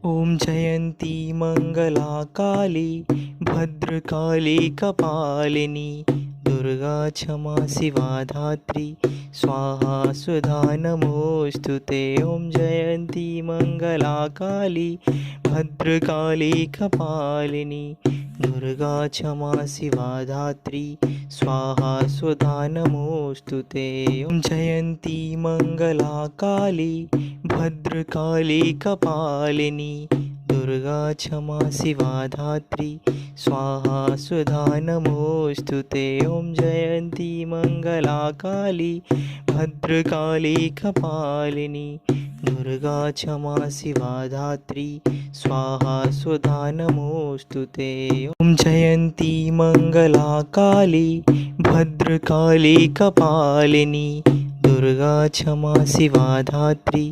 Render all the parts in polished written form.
ॐ जयन्ती मङ्गला काली भद्रकाली कपालिनी दुर्गा क्षमा शिवा धात्री स्वाहा सुधा नमोऽस्तु ते। ॐ जयन्ती मङ्गला काली भद्रकाली कपालिनी दुर्गा क्षमा शिवा धात्री स्वाहा सुधा नमोऽस्तु ते। ॐ जयन्ती मङ्गला काली भद्रकाली कपालिनी दुर्गा क्षमा शिवा धात्री स्वाहा सुधा नमोऽस्तु ते। ॐ जयन्ती मङ्गला काली भद्रकाली कपालिनी दुर्गा क्षमा शिवा धात्री स्वाहा सुधा नमोऽस्तु ते। ॐ जयन्ती मङ्गला काली भद्रकाली कपालिनी दुर्गा क्षमा शिवा धात्री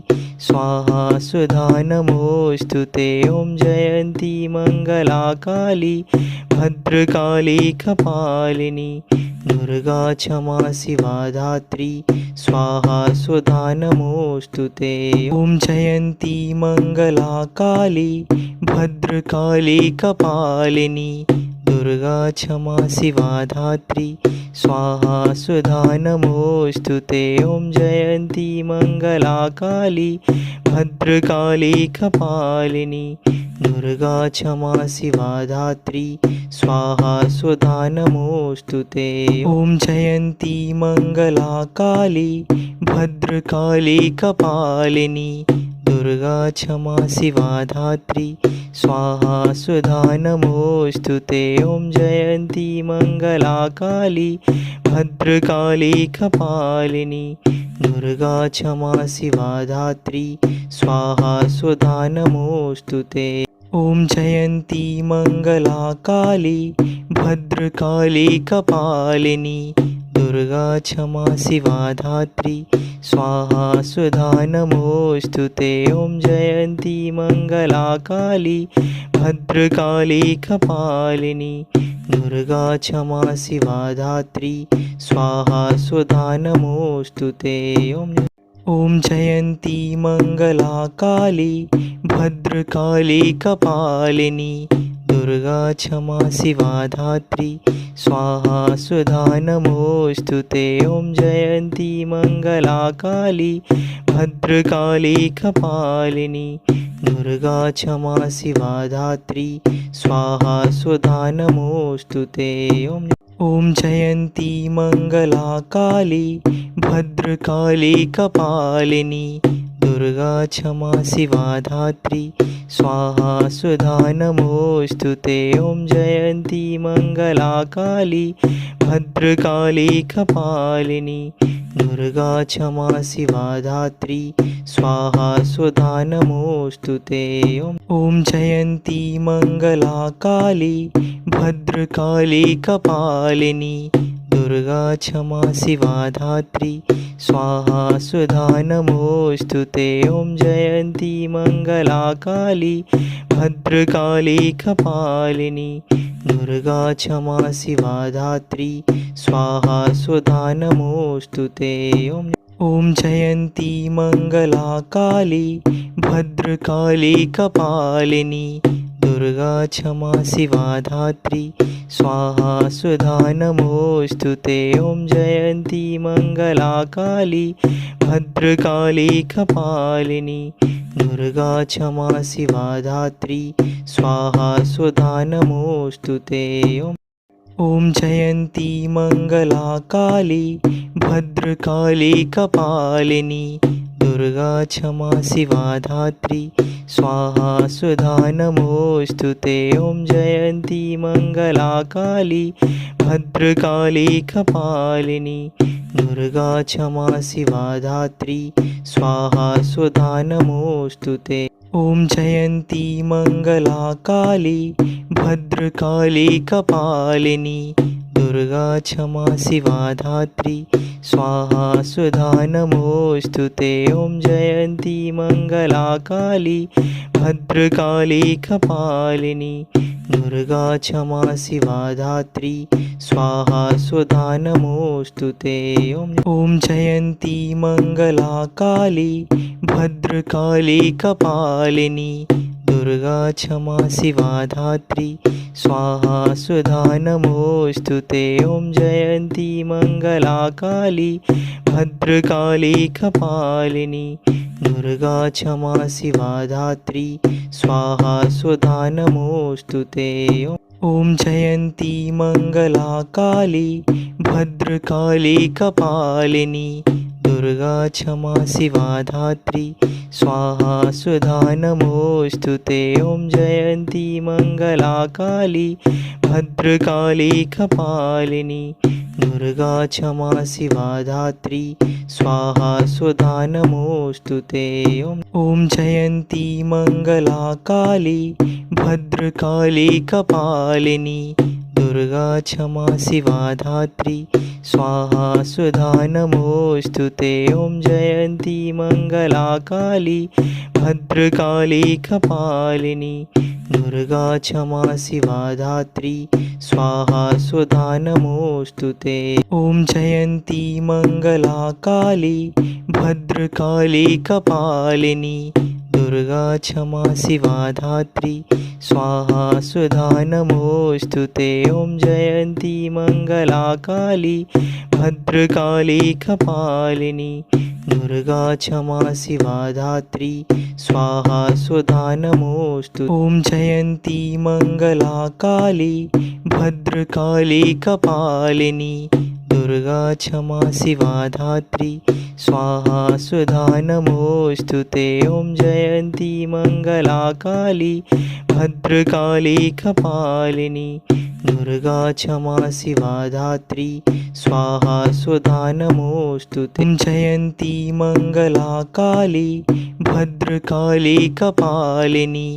स्वाहा सुधा नमोऽस्तु ते। ॐ जयन्ती मङ्गला काली भद्रकाली कपालिनी दुर्गा क्षमा शिवा धात्री स्वाहा सुधा नमोऽस्तु ते। ॐ जयन्ती मङ्गला काली भद्रकाली कपालिनी दुर्गा क्षमा शिवा धात्री स्वाहा सुधा नमोऽस्तु ते। ॐ जयन्ती मङ्गला काली भद्रकाली कपालिनी दुर्गा क्षमा शिवा धात्री स्वाहा सुधा नमोऽस्तु ते। ॐ जयन्ती मङ्गला काली भद्रकाली कपालिनी दुर्गा क्षमा शिवा धात्री स्वाहा सुधा नमोऽस्तु ते। ॐ जयन्ती मङ्गला काली भद्रकाली कपालिनी दुर्गा क्षमा शिवा धात्री स्वाहा सुधा नमोऽस्तु ते। ॐ जयन्ती मङ्गला काली भद्रकाली कपालिनी दुर्गा क्षमा शिवा धात्री स्वाहा सुधा नमोऽस्तु ते। ॐ जयन्ती मङ्गला काली भद्रकाली कपालिनी दुर्गा क्षमा शिवा धात्री स्वाहा सुधा नमोऽस्तु ते। ॐ जयन्ती मङ्गला काली भद्रकाली कपालिनी दुर्गा क्षमा शिवा धात्री स्वाहा सुधा नमोऽस्तु ते। ॐ जयन्ती मङ्गला काली भद्रकाली कपालिनी दुर्गा क्षमा शिवा धात्री स्वाहा सुधा नमोऽस्तु ते। ॐ जयन्ती मङ्गला काली भद्रकाली कपालिनी दुर्गा क्षमा शिवा धात्री स्वाहा सुधा नमोऽस्तु ते। ॐ जयन्ती मङ्गला काली भद्रकाली कपालिनी दुर्गा क्षमा शिवा धात्री स्वाहा सुधा नमोऽस्तु ते। ॐ जयन्ती मङ्गला काली भद्रकाली कपालिनी दुर्गा क्षमा शिवा धात्री स्वाहा सुधा नमोऽस्तु ते। ॐ जयन्ती मङ्गला काली भद्रकाली कपालिनी दुर्गा क्षमा शिवा धात्री स्वाहा सुधा नमोऽस्तु ते। ॐ जयन्ती मङ्गला काली भद्रकाली कपालिनी दुर्गा क्षमा शिवा धात्री स्वाहा सुधा नमोऽस्तु ते। ॐ जयन्ती मङ्गला काली भद्रकाली कपालिनी दुर्गा क्षमा शिवा धात्री स्वाहा सुधा नमोऽस्तु ते। ॐ जयन्ती मङ्गला काली भद्रकाली कपालिनी दुर्गा क्षमा शिवा धात्री स्वाहा सुधा नमोऽस्तु ते। ॐ जयन्ती मङ्गला काली भद्रकाली कपालिनी दुर्गा क्षमा शिवा धात्री स्वाहा सुधा नमोऽस्तु ते। ॐ जयन्ती मङ्गला काली भद्रकाली कपालिनी दुर्गा क्षमा शिवा धात्री स्वाहा सुधा नमोऽस्तु ते। ॐ जयन्ती मङ्गला काली भद्रकाली कपालिनी दुर्गा क्षमा शिवा धात्री स्वाहा सुधा नमोऽस्तु ते। ॐ जयन्ती मङ्गला काली भद्रकाली कपालिनी दुर्गा क्षमा शिवा धात्री स्वाहा सुधा नमोऽस्तु ते। ॐ जयन्ती मंगला काली भद्रकाली कपालिनी दुर्गा क्षमा शिवा धात्री स्वाहा सुधा नमोऽस्तु ते। ॐ जयन्ती मंगला काली भद्रकाली कपालिनी दुर्गा क्षमा शिवा धात्री स्वाहा सुधा नमोऽस्तु ते। ॐ जयन्ती मंगला काली भद्रकाली कपालिनी दुर्गा क्षमा शिवा धात्री स्वाहा सुधा नमोऽस्तु ते। ॐ जयन्ती मंगला काली भद्रकाली कपालिनी दुर्गा क्षमा शिवा धात्री स्वाहा सुधा नमोऽस्तु ते। ॐ जयन्ती मंगला काली भद्रकाली कपालिनी दुर्गा क्षमा शिवा धात्री स्वाहा सुधा नमोऽस्तु ते। ॐ जयन्ती मंगला काली भद्रकाली कपालिनी दुर्गा क्षमा शिवा धात्री स्वाहा सुधा नमोऽस्तु ते। ॐ जयन्ती मंगला काली भद्रकाली कपालिनी दुर्गा क्षमा शिवा धात्री स्वाहा सुधा नमोऽस्तु। ॐ जयन्ती मंगला काली भद्रकाली कपालिनी दुर्गा क्षमा शिवा धात्री स्वाहा सुधा नमोऽस्तु ते। ॐ जयन्ती मंगला काली भद्रकाली कपालिनी दुर्गा क्षमा शिवा धात्री स्वाहा सुधा नमोऽस्तु ते। जयन्ती मंगला काली भद्रकाली कपालिनी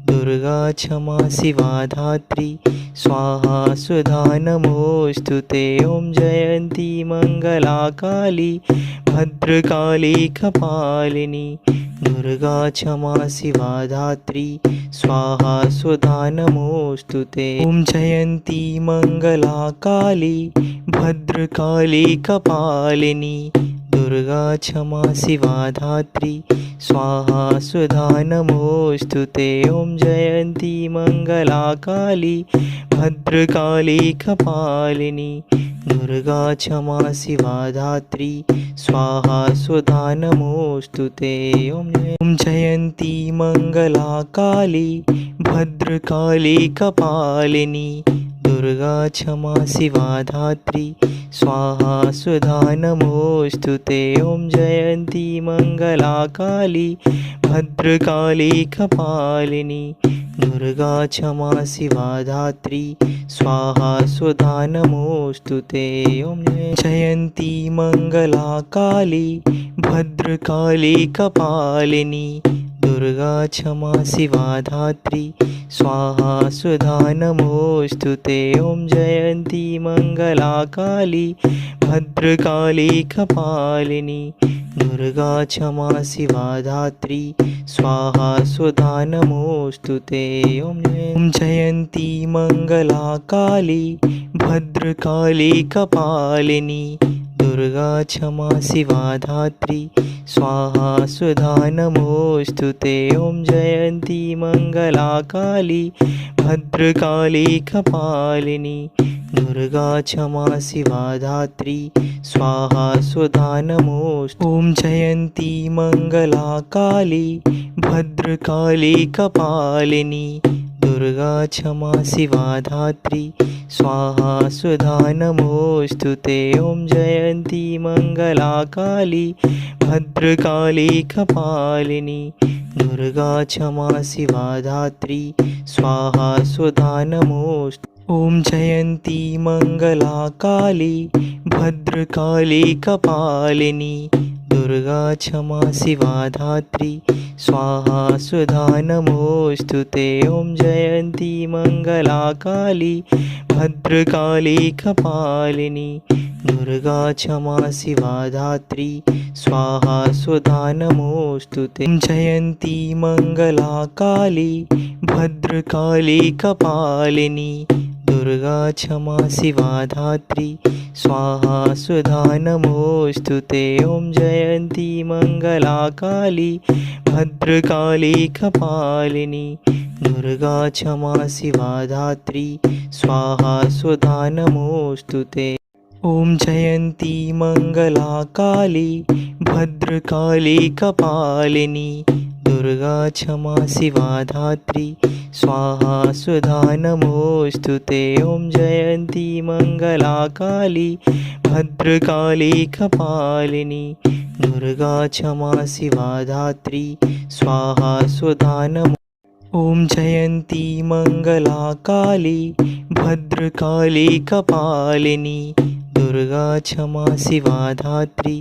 दुर्गा क्षमा शिवा धात्री स्वाहा सुधा नमोऽस्तु ते। ॐ जयन्ती मंगला काली भद्रकाली कपालिनी दुर्गा क्षमा शिवा धात्री स्वाहा सुधा नमोऽस्तु ते। ॐ जयन्ती मंगला काली भद्रकाली कपालिनी दुर्गा क्षमा शिवा धात्री स्वाहा सुधा नमोऽस्तु ते। ॐ जयन्ती मंगला काली भद्रकाली कपालिनी दुर्गा क्षमा शिवा धात्री स्वाहा सुधा नमोऽस्तु ते। ॐ जयन्ती मंगला काली भद्रकाली कपालिनी दुर्गा क्षमा शिवा धात्री स्वाहा सुधा नमोऽस्तु ते। ॐ जयन्ती मंगला काली भद्रकाली कपालिनी दुर्गा क्षमा शिवा धात्री स्वाहा सुधा नमोऽस्तु ते। ॐ जयन्ती मंगला काली भद्रकाली कपालिनी दुर्गा क्षमा शिवा धात्री स्वाहा सुधा नमोऽस्तु ते। ॐ जयन्ती मंगला काली भद्रकाली कपालिनी दुर्गा क्षमा शिवा धात्री स्वाहा सुधा नमोऽस्तु ते। ॐ जयन्ती मंगला काली भद्रकाली कपालिनी दुर्गा क्षमा शिवा धात्री स्वाहा सुधा नमोऽस्तु ते। ॐ जयन्ती मंगला काली भद्रकाली कपालिनी दुर्गा क्षमा शिवा धात्री स्वाहा सुधा नमोऽस्तु। ॐ जयन्ती मंगला काली भद्रकाली कपालिनी दुर्गा क्षमा शिवा धात्री स्वाहा सुधा नमोऽस्तु ते। ॐ जयन्ती मंगला काली भद्रकाली कपालिनी दुर्गा क्षमा शिवा धात्री स्वाहा सुधा नमोऽस्तु। ॐ जयन्ती मंगला काली भद्रकाली कपालिनी दुर्गा क्षमा शिवा धात्री स्वाहा सुधा नमोऽस्तु ते। ॐ जयन्ती मंगला काली भद्रकाली कपालिनी दुर्गा क्षमा शिवा धात्री स्वाहा सुधा नमोऽस्तु ते। जयन्ती मंगला काली भद्रकाली कपालिनी दुर्गा क्षमा शिवा धात्री स्वाहा सुधा नमोऽस्तु ते। ॐ जयन्ती मंगला काली भद्रकाली कपालिनी दुर्गा क्षमा शिवा धात्री स्वाहा सुधा नमोऽस्तु ते। ॐ जयन्ती मंगला काली भद्रकाली कपालिनी दुर्गा क्षमा शिवा धात्री स्वाहा सुधा नमोऽस्तु ते। ॐ जयन्ती मंगला काली भद्रकाली कपालिनी दुर्गा क्षमा शिवा धात्री स्वाहा सुधा नमो। ॐ जयन्ती मंगला काली भद्रकाली कपालिनी दुर्गा क्षमा शिवा धात्री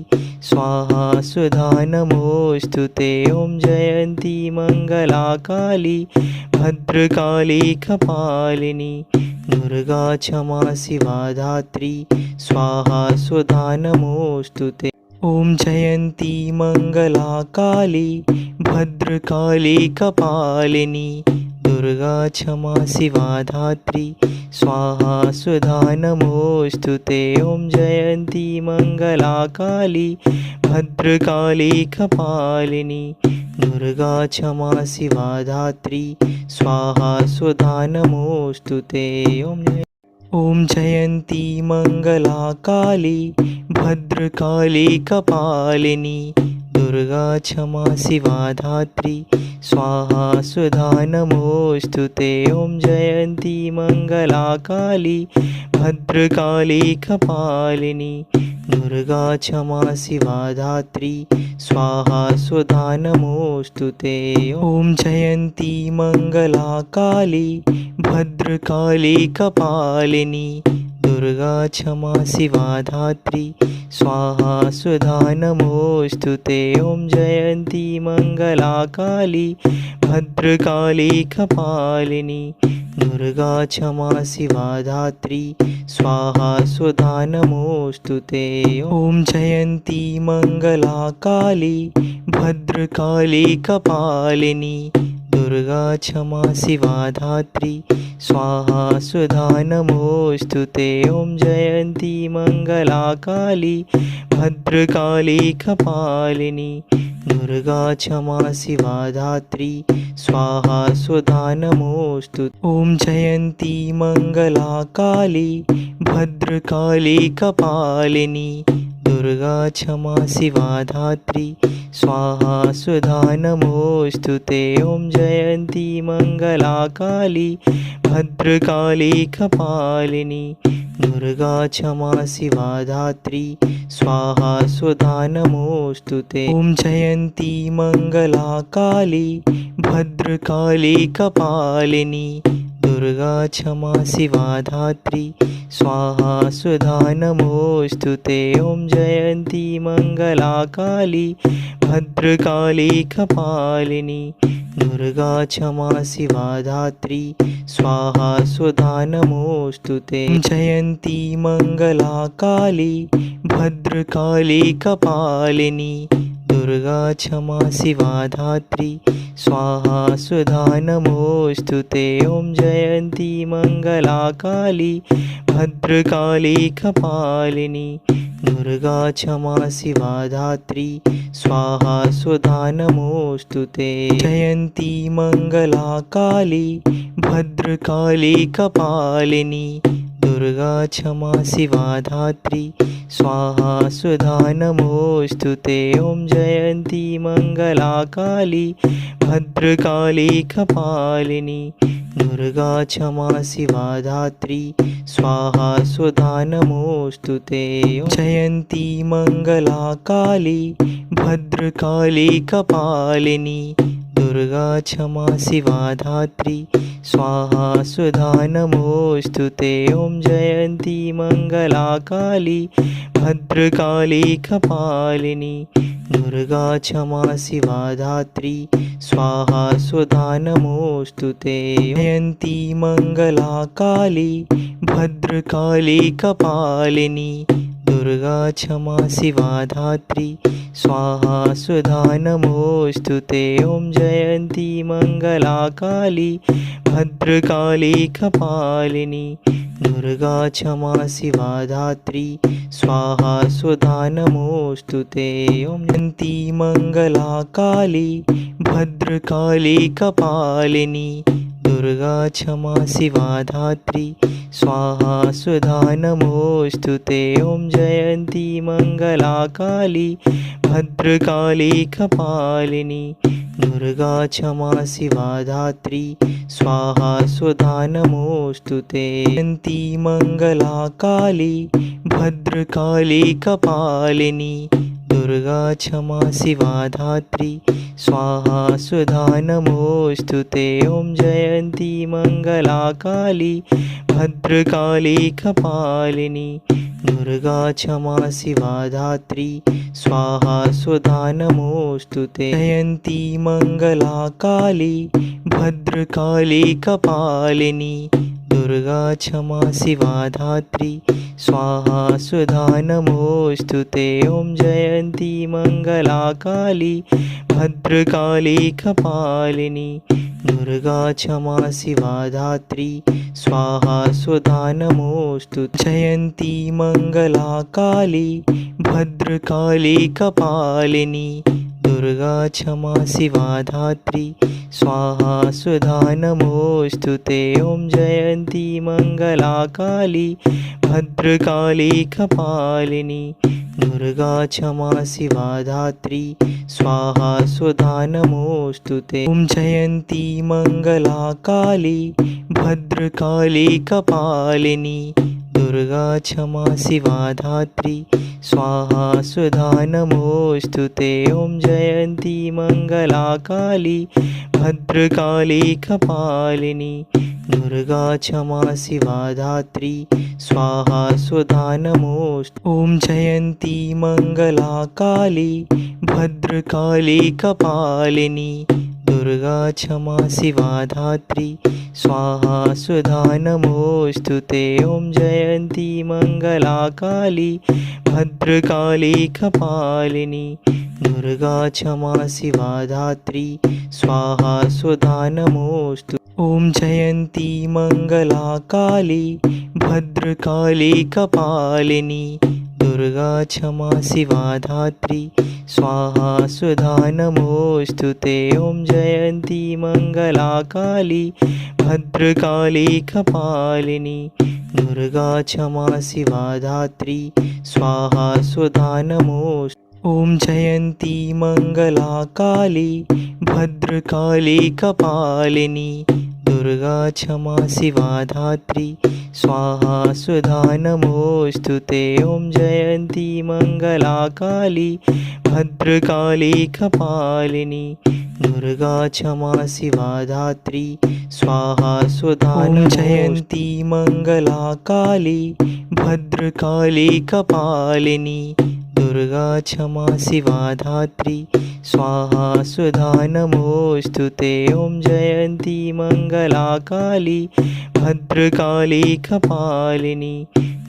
स्वाहा सुधा नमोऽस्तु ते। ॐ जयन्ती मंगला काली भद्रकाली कपालिनी दुर्गा क्षमा शिवा धात्री स्वाहा सुधा नमोऽस्तु ते। ॐ जयन्ती मंगला काली भद्रकाली कपालिनी दुर्गा क्षमा शिवा धात्री स्वाहा सुधा नमोऽस्तु ते। ॐ जयन्ती मंगला काली भद्रकाली कपालिनी दुर्गा क्षमा शिवा धात्री स्वाहा सुधा नमोऽस्तु ते। ॐ जयन्ती मंगला काली भद्रकाली कपालिनी दुर्गा क्षमा शिवा धात्री स्वाहा सुधा नमोऽस्तु ते। ॐ जयन्ती मंगला काली भद्रकाली कपालिनी दुर्गा क्षमा शिवा धात्री स्वाहा सुधा नमोऽस्तु ते। ॐ जयन्ती मंगला काली भद्रकाली कपालिनी दुर्गा क्षमा शिवा धात्री स्वाहा सुधा नमोऽस्तु ते। ॐ जयन्ती मंगला काली भद्रकाली कपालिनी दुर्गा क्षमा शिवा धात्री स्वाहा सुधा नमोऽस्तु ते। ॐ जयन्ती मंगला काली भद्रकाली कपालिनी दुर्गा क्षमा शिवा धात्री स्वाहा सुधा नमोऽस्तु ते। ॐ जयन्ती मंगला काली भद्रकाली कपालिनी दुर्गा क्षमा शिवा धात्री स्वाहा सुधा नमोऽस्तु। ॐ जयन्ती मंगला काली भद्रकाली कपालिनी दुर्गा क्षमा शिवा धात्री स्वाहा सुधा नमोऽस्तु ते। ॐ जयन्ती मंगला काली भद्रकाली कपालिनी दुर्गा क्षमा शिवा धात्री स्वाहा सुधा नमोऽस्तु ते। ॐ जयन्ती मंगला काली भद्रकाली कपालिनी दुर्गा क्षमा शिवा धात्री स्वाहा सुधा नमोऽस्तु ते। ॐ जयन्ती मंगला काली भद्रकाली कपालिनी दुर्गा क्षमा शिवा धात्री स्वाहा सुधा नमोऽस्तु ते। जयन्ती मंगला काली भद्रकाली कपालिनी दुर्गा क्षमा शिवा धात्री स्वाहा सुधा नमोऽस्तु ते। ॐ जयन्ती मंगला काली भद्रकाली कपालिनी दुर्गा क्षमा शिवा धात्री स्वाहा सुधा नमोऽस्तु ते। जयन्ती मंगला काली भद्रकाली कपालिनी दुर्गा क्षमा शिवा धात्री स्वाहा सुधा नमोऽस्तु ते। ॐ जयन्ती मंगला काली भद्रकाली कपालिनी दुर्गा क्षमा शिवा धात्री स्वाहा सुधा नमोऽस्तु ते। जयन्ती मंगला काली भद्रकाली कपालिनी दुर्गा क्षमा शिवा धात्री स्वाहा सुधा नमोऽस्तु ते। ॐ जयन्ती मंगला काली भद्रकाली कपालिनी दुर्गा क्षमा शिवा धात्री स्वाहा सुधा नमोऽस्तु ते। जयन्ती मंगला काली भद्रकाली कपालिनी दुर्गा क्षमा शिवा धात्री स्वाहा सुधा नमोऽस्तु ते। ॐ जयन्ती मंगला काली भद्रकाली कपालिनी दुर्गा क्षमा शिवा धात्री स्वाहा सुधा नमोऽस्तु ते। ॐ जयन्ती मंगला काली भद्रकाली कपालिनी दुर्गा क्षमा शिवा धात्री स्वाहा सुधा नमोऽस्तु ते। ॐ जयन्ती मंगला काली भद्रकाली कपालिनी दुर्गा क्षमा शिवा धात्री स्वाहा सुधा नमोऽस्तु ते। जयन्ती मंगला काली भद्रकाली कपालिनी दुर्गा क्षमा शिवा धात्री स्वाहा सुधा नमोऽस्तु ते। ॐ जयन्ती मंगला काली भद्रकाली कपालिनी दुर्गा क्षमा शिवा धात्री स्वाहा सुधा नमोऽस्तु ते। जयन्ती मंगला काली भद्रकाली कपालिनी दुर्गा क्षमा शिवा धात्री स्वाहा सुधा नमोऽस्तु ते। ॐ जयन्ती मंगला काली भद्रकाली कपालिनी दुर्गा क्षमा शिवा धात्री स्वाहा सुधा नमोऽस्तु। जयन्ती मंगला काली भद्रकाली कपालिनी दुर्गा क्षमा शिवा धात्री स्वाहा सुधा नमोऽस्तु ते। ॐ जयन्ती मंगला काली भद्रकाली कपालिनी दुर्गा क्षमा शिवा धात्री स्वाहा सुधा नमोऽस्तु ते। ॐ जयन्ती मंगला काली भद्रकाली कपालिनी दुर्गा क्षमा शिवा धात्री स्वाहा सुधा नमोऽस्तु ते। ॐ जयन्ती मंगला काली भद्रकाली कपालिनी दुर्गा क्षमा शिवा धात्री स्वाहा सुधा नमोऽस्तु। ॐ जयन्ती मंगला काली भद्रकाली कपालिनी दुर्गा क्षमा शिवा धात्री स्वाहा सुधा नमोऽस्तु ते। ॐ जयन्ती मंगला काली भद्रकाली कपालिनी दुर्गा क्षमा शिवा धात्री स्वाहा सुधा नमोऽस्तु। ॐ जयन्ती मंगला काली भद्रकाली कपालिनी दुर्गा क्षमा शिवा धात्री स्वाहा सुधा नमोऽस्तु ते। ॐ जयन्ती मंगला काली भद्रकाली कपालिनी दुर्गा क्षमा शिवा धात्री स्वाहा सुधा नमोऽस्तु। ॐ जयन्ती मंगला काली भद्रकाली कपालिनी दुर्गा क्षमा शिवा धात्री स्वाहा सुधा नमोऽस्तु ते। ॐ जयन्ती मंगला काली भद्रकाली कपालिनी दुर्गा क्षमा शिवा धात्री स्वाहा सुधा नमोऽस्तु। जयन्ती मंगला काली भद्रकाली कपालिनी दुर्गा क्षमा शिवा धात्री स्वाहा सुधा नमोऽस्तु ते। ॐ जयन्ती मंगला काली भद्रकाली कपालिनी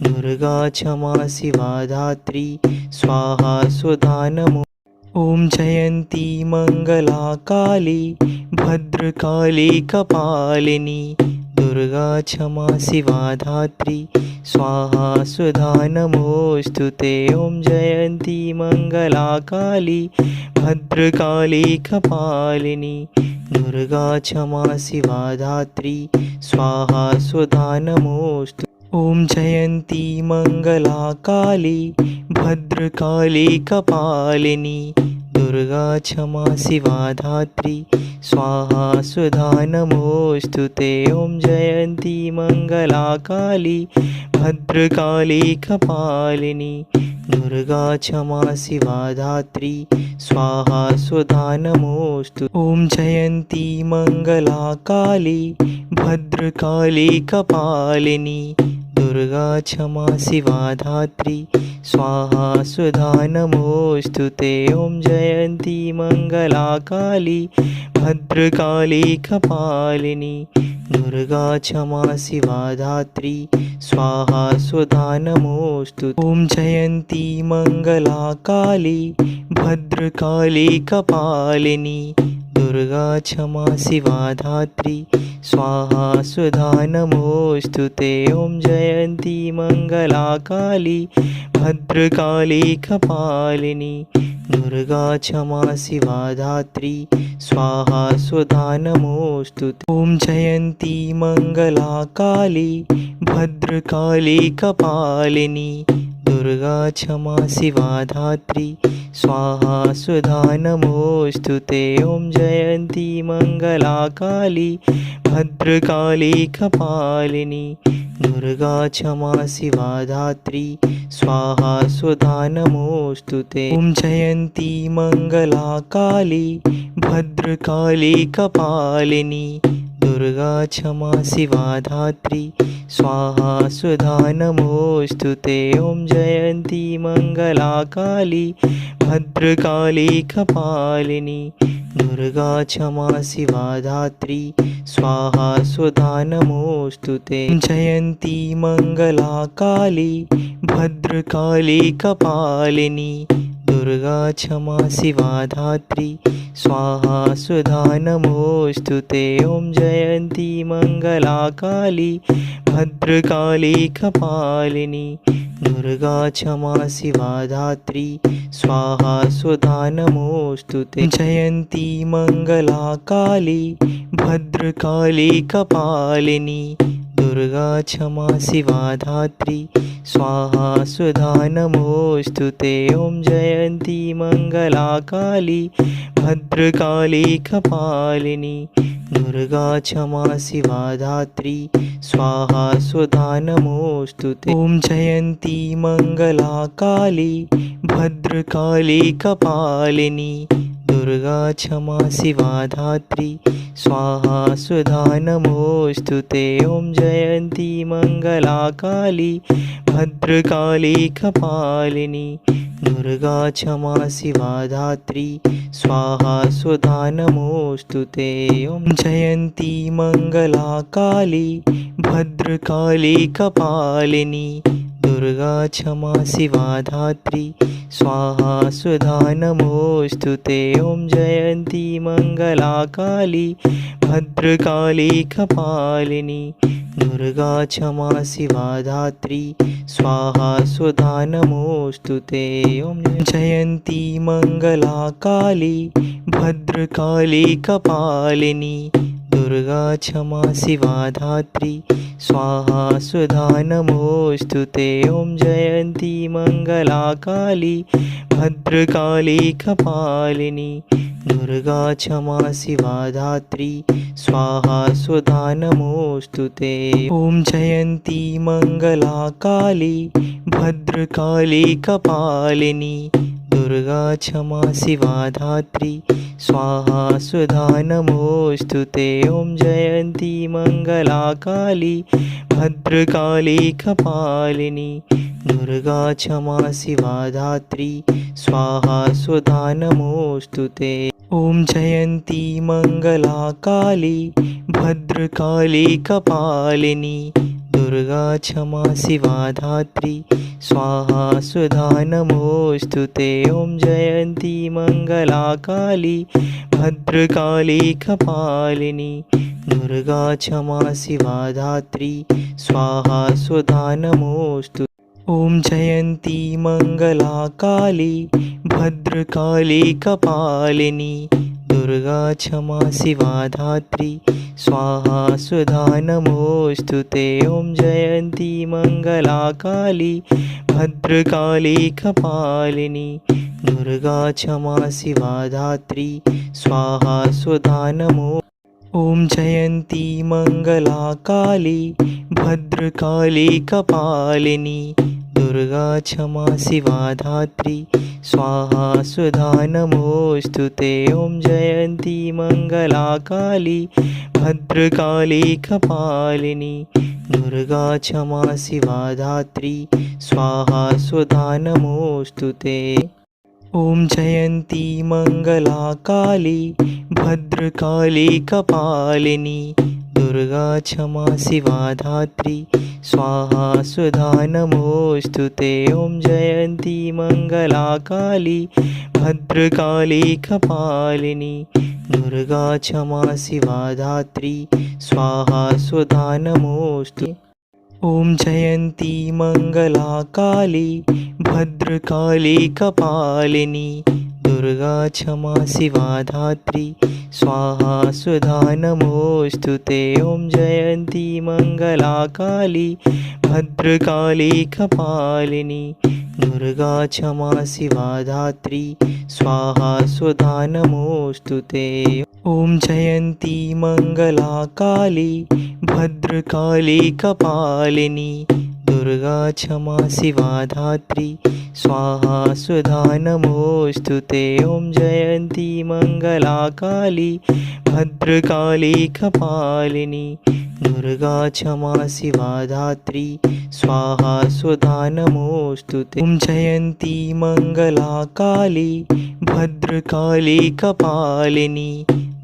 दुर्गा क्षमा शिवा धात्री स्वाहा सुधा नमोऽस्तु। ॐ जयन्ती मंगला काली भद्रकाली कपालिनी दुर्गा क्षमा शिवा धात्री स्वाहा सुधा नमोऽस्तु ते। ॐ जयन्ती मंगला काली भद्रकाली कपालिनी दुर्गा क्षमा शिवा धात्री स्वाहा सुधा नमोऽस्तु। ॐ जयन्ती मंगला काली भद्रकाली कपालिनी दुर्गा क्षमा शिवा धात्री स्वाहा सुधा नमोऽस्तु ते। ॐ जयन्ती मंगला काली भद्रकाली कपालिनी दुर्गा क्षमा शिवा धात्री स्वाहा सुधा नमोऽस्तु। ॐ जयन्ती मंगला काली भद्रकाली कपालिनी दुर्गा क्षमा शिवा धात्री स्वाहा सुधा नमोऽस्तुते। ॐ जयन्ती मङ्गला काली भद्रकाली कपालिनी दुर्गा क्षमा शिवा धात्री स्वाहा सुधा नमोऽस्तुते। ॐ जयन्ती मङ्गला काली भद्रकाली कपालिनी दुर्गा क्षमा शिवा धात्री स्वाहा सुधा नमोऽस्तुते। ॐ जयन्ती मङ्गला काली भद्रकाली कपालिनी दुर्गा क्षमा शिवा धात्री स्वाहा सुधा नमोऽस्तुते। ॐ जयन्ती मङ्गला काली भद्रकाली कपालिनी दुर्गा क्षमा शिवा धात्री स्वाहा सुधा नमोऽस्तुते। ॐ जयन्ती मङ्गला काली भद्रकाली कपालिनी दुर्गा क्षमा शिवा धात्री स्वाहा सुधा नमोऽस्तुते। ॐ जयन्ती मङ्गला काली भद्रकाली कपालिनी दुर्गा क्षमा शिवा धात्री स्वाहा सुधा नमोऽस्तुते। ॐ जयन्ती मङ्गला काली भद्रकाली कपालिनी दुर्गा क्षमा शिवा धात्री स्वाहा सुधा नमोऽस्तुते। जयन्ती मङ्गला काली भद्रकाली कपालिनी दुर्गा क्षमा शिवा धात्री स्वाहा सुधा नमोऽस्तुते। ॐ जयन्ती मङ्गला काली भद्रकाली कपालिनी दुर्गा क्षमा शिवा धात्री स्वाहा सुधा नमोऽस्तुते। जयन्ती मङ्गला काली भद्रकाली कपालिनी दुर्गा क्षमा शिवा धात्री स्वाहा सुधा नमोऽस्तुते। ॐ जयन्ती मङ्गला काली भद्रकाली कपालिनी दुर्गा क्षमा शिवा धात्री स्वाहा सुधा नमोऽस्तुते। ॐ जयन्ती मङ्गला काली भद्रकाली कपालिनी दुर्गा क्षमा शिवा धात्री स्वाहा सुधा नमोऽस्तुते। ॐ जयन्ती मङ्गला काली भद्रकाली कपालिनी दुर्गा क्षमा शिवा धात्री स्वाहा सुधा नमोऽस्तुते। ॐ जयन्ती मङ्गला काली भद्रकाली कपालिनी दुर्गा क्षमा शिवा धात्री स्वाहा सुधा नमोऽस्तुते। ॐ जयन्ती मङ्गला काली भद्रकाली कपालिनी दुर्गा क्षमा शिवा धात्री स्वाहा सुधा नमोऽस्तुते। ॐ जयन्ती मङ्गला काली भद्रकाली कपालिनी दुर्गा क्षमा शिवा धात्री स्वाहा सुधा नमोऽस्तुते। ॐ जयन्ती मङ्गला काली भद्रकाली कपालिनी दुर्गा क्षमा शिवा धात्री स्वाहा सुधा नमोऽस्तुते। ॐ जयन्ती मङ्गला काली भद्रकाली कपालिनी दुर्गा क्षमा शिवा धात्री स्वाहा सुधा नमोऽस्तुते। ॐ जयन्ती मङ्गला काली भद्रकाली कपालिनी दुर्गा क्षमा शिवा धात्री स्वाहा सुधा नमोऽस्तुते। ॐ जयन्ती मङ्गला काली भद्रकाली कपालिनी दुर्गा क्षमा शिवा धात्री स्वाहा सुधा नमोऽस्तुते। ॐ जयन्ती मङ्गला काली भद्रकाली कपालिनी दुर्गा क्षमा शिवा धात्री स्वाहा सुधा नमोऽस्तुते। ॐ जयन्ती मङ्गला काली भद्रकाली कपालिनी दुर्गा क्षमा शिवा धात्री स्वाहा सुधा नमोऽस्तुते। ॐ जयन्ती मङ्गला काली भद्रकाली कपालिनी दुर्गा क्षमा शिवा धात्री स्वाहा सुधा नमो। ॐ जयन्ती मङ्गला काली भद्रकाली कपालिनी दुर्गा क्षमा शिवा धात्री स्वाहा सुधा नमोऽस्तु ते। ॐ जयन्ती मङ्गला काली भद्रकाली कपालिनी दुर्गा क्षमा शिवा धात्री स्वाहा सुधा नमोऽस्तु ते। ॐ जयन्ती मङ्गला काली भद्रकाली कपालिनी दुर्गा क्षमा शिवा धात्री स्वाहा सुधा नमोऽस्तु ते। ॐ जयन्ती मङ्गला काली भद्रकाली कपालिनी दुर्गा क्षमा शिवा धात्री स्वाहा सुधा नमोऽस्तु। ॐ जयन्ती मङ्गला काली भद्रकाली कपालिनी दुर्गा क्षमा शिवा धात्री स्वाहा सुधा नमोऽस्तु ते। ॐ जयन्ती मङ्गला काली भद्रकाली कपालिनी दुर्गा क्षमा शिवा धात्री स्वाहा सुधा नमोऽस्तु ते। ॐ जयन्ती मङ्गला काली भद्रकाली कपालिनी दुर्गा क्षमा शिवा धात्री स्वाहा सुधा नमोऽस्तु ते। ॐ जयन्ती मङ्गला काली भद्रकाली कपालिनी दुर्गा क्षमा शिवा धात्री स्वाहा सुधा नमोऽस्तु ते। ॐ जयन्ती मङ्गला काली भद्रकाली कपालिनी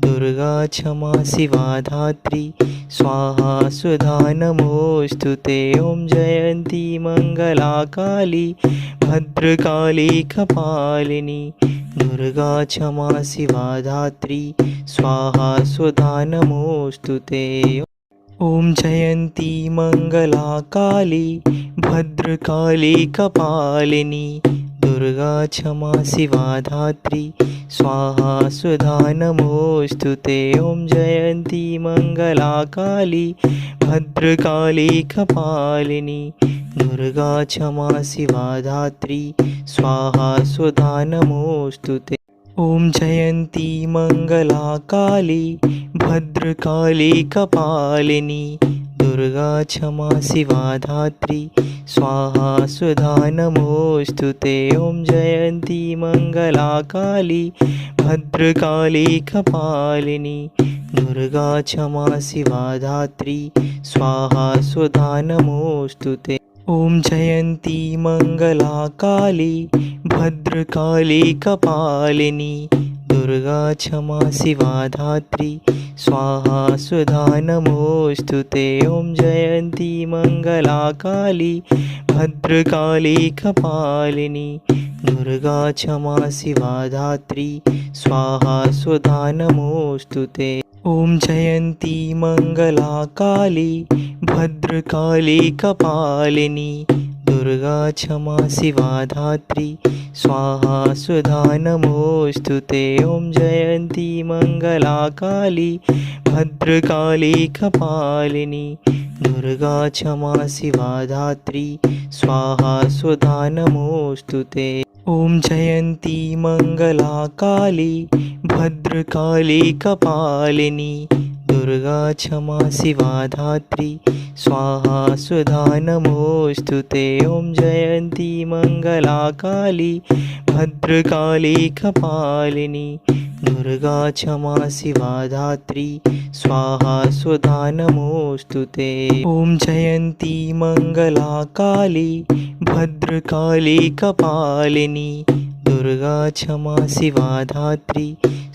दुर्गा क्षमा शिवा धात्री स्वाहा सुधा नमोऽस्तु ते। ॐ जयन्ती मङ्गला काली भद्रकाली कपालिनी दुर्गा क्षमा शिवा धात्री स्वाहा सुधा नमोऽस्तु ते। ॐ जयन्ती मङ्गला काली भद्रकाली कपालिनी दुर्गा क्षमा शिवा धात्री स्वाहा सुधा नमोऽस्तु ते। ॐ जयन्ती मङ्गला काली भद्रकाली कपालिनी दुर्गा क्षमा शिवा धात्री स्वाहा सुधा नमोऽस्तु ते। ॐ जयन्ती मङ्गला काली भद्रकाली कपालिनी दुर्गा क्षमा शिवा धात्री स्वाहा सुधा नमोऽस्तु ते। ॐ जयन्ती मङ्गला काली भद्रकाली कपालिनी दुर्गा क्षमा शिवा धात्री स्वाहा सुधा नमोऽस्तु ते। ॐ जयन्ती मङ्गला काली भद्रकाली कपालिनी दुर्गा क्षमा शिवा धात्री स्वाहा सुधा नमोऽस्तु ते। ॐ जयन्ती मङ्गला काली भद्रकाली कपालिनी दुर्गा क्षमा शिवा धात्री स्वाहा सुधा नमोऽस्तु ते। ॐ जयन्ती मङ्गला काली भद्रकाली कपालिनी दुर्गा क्षमा शिवा धात्री स्वाहा सुधा नमोऽस्तु ते। ॐ जयन्ती मङ्गला काली भद्रकाली कपालिनी दुर्गा क्षमा शिवा धात्री स्वाहा सुधा नमोऽस्तु ते। ॐ जयन्ती मङ्गला काली भद्रकाली कपालिनी दुर्गा क्षमा शिवा धात्री स्वाहा सुधा नमोऽस्तु ते। ॐ जयन्ती मङ्गला काली भद्रकाली कपालिनी दुर्गा क्षमा शिवा धात्री स्वाहा सुधा नमोऽस्तु ते। ॐ जयन्ती मङ्गला काली भद्रकाली कपालिनी दुर्गा क्षमा शिवा धात्री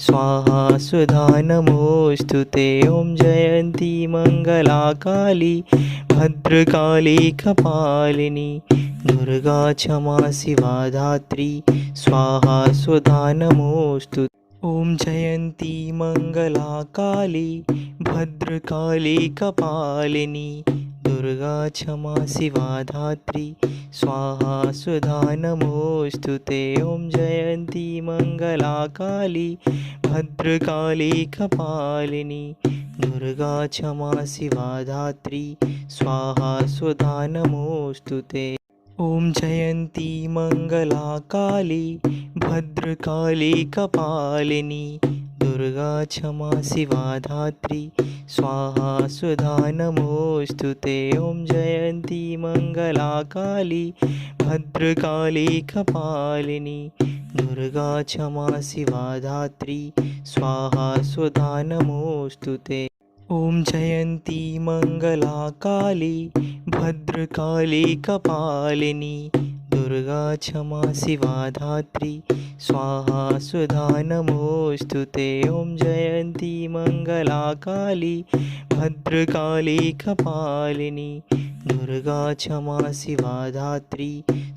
स्वाहा सुधा नमोऽस्तु ते। ॐ जयन्ती मङ्गला काली भद्रकाली कपालिनी दुर्गा क्षमा शिवा धात्री स्वाहा सुधा नमोऽस्तु। ॐ जयन्ती मङ्गला काली भद्रकाली कपालिनी दुर्गा क्षमा शिवा धात्री स्वाहा सुधा नमोऽस्तु ते। ॐ जयन्ती मङ्गला काली भद्रकाली कपालिनी दुर्गा क्षमा शिवा धात्री स्वाहा सुधा नमोऽस्तु ते। ॐ जयन्ती मङ्गला काली भद्रकाली कपालिनी दुर्गा क्षमा शिवा धात्री स्वाहा सुधा नमोऽस्तु ते। ॐ जयन्ती मङ्गला काली भद्रकाली कपालिनी दुर्गा क्षमा शिवा धात्री स्वाहा सुधा नमोऽस्तु ते। ॐ जयन्ती मङ्गला काली भद्रकाली कपालिनी दुर्गा क्षमा शिवा धात्री स्वाहा सुधा नमोऽस्तु ते। ॐ जयन्ती मङ्गला काली भद्रकाली कपालिनी दुर्गा क्षमा शिवा धात्री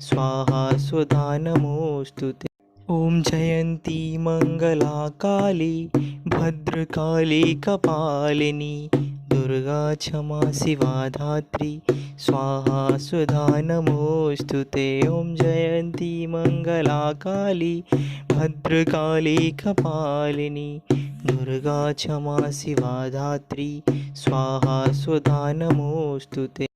स्वाहा सुधा नमोऽस्तु ते। ॐ जयन्ती मङ्गला काली भद्रकाली कपालिनी दुर्गा क्षमा शिवा धात्री स्वाहा सुधा नमोऽस्तु ते। ॐ जयन्ती मङ्गला काली भद्रकाली कपालिनी दुर्गा क्षमा शिवा धात्री स्वाहा सुधा नमोऽस्तु ते।